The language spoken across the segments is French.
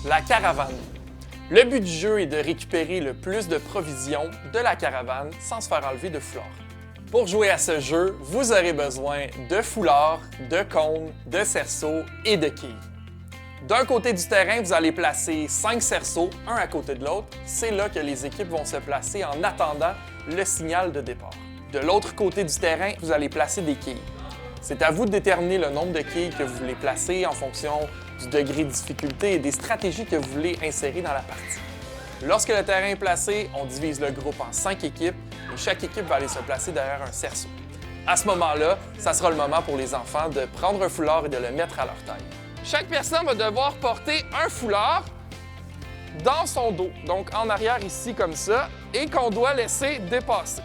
La caravane. Le but du jeu est de récupérer le plus de provisions de la caravane sans se faire enlever de foulard. Pour jouer à ce jeu, vous aurez besoin de foulards, de cônes, de cerceaux et de quilles. D'un côté du terrain, vous allez placer 5 cerceaux, un à côté de l'autre. C'est là que les équipes vont se placer en attendant le signal de départ. De l'autre côté du terrain, vous allez placer des quilles. C'est à vous de déterminer le nombre de quilles que vous voulez placer en fonction du degré de difficulté et des stratégies que vous voulez insérer dans la partie. Lorsque le terrain est placé, on divise le groupe en 5 équipes et chaque équipe va aller se placer derrière un cerceau. À ce moment-là, ça sera le moment pour les enfants de prendre un foulard et de le mettre à leur taille. Chaque personne va devoir porter un foulard dans son dos, donc en arrière ici comme ça, et qu'on doit laisser dépasser.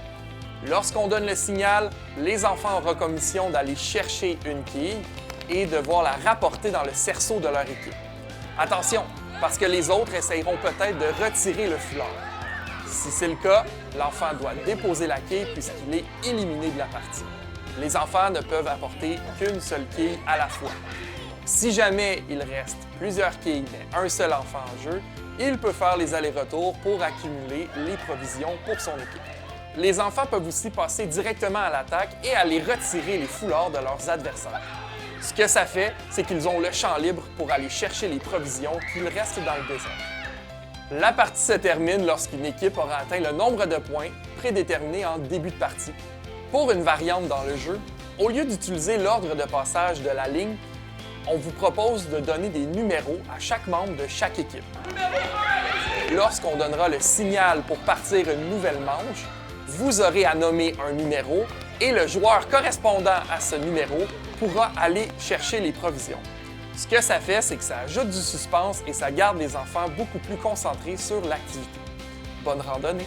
Lorsqu'on donne le signal, les enfants auront comme mission d'aller chercher une quille et devoir la rapporter dans le cerceau de leur équipe. Attention, parce que les autres essayeront peut-être de retirer le foulard. Si c'est le cas, l'enfant doit déposer la quille puisqu'il est éliminé de la partie. Les enfants ne peuvent apporter qu'une seule quille à la fois. Si jamais il reste plusieurs quilles mais un seul enfant en jeu, il peut faire les allers-retours pour accumuler les provisions pour son équipe. Les enfants peuvent aussi passer directement à l'attaque et aller retirer les foulards de leurs adversaires. Ce que ça fait, c'est qu'ils ont le champ libre pour aller chercher les provisions qu'il reste dans le désert. La partie se termine lorsqu'une équipe aura atteint le nombre de points prédéterminé en début de partie. Pour une variante dans le jeu, au lieu d'utiliser l'ordre de passage de la ligne, on vous propose de donner des numéros à chaque membre de chaque équipe. Lorsqu'on donnera le signal pour partir une nouvelle manche, vous aurez à nommer un numéro et le joueur correspondant à ce numéro pourra aller chercher les provisions. Ce que ça fait, c'est que ça ajoute du suspense et ça garde les enfants beaucoup plus concentrés sur l'activité. Bonne randonnée!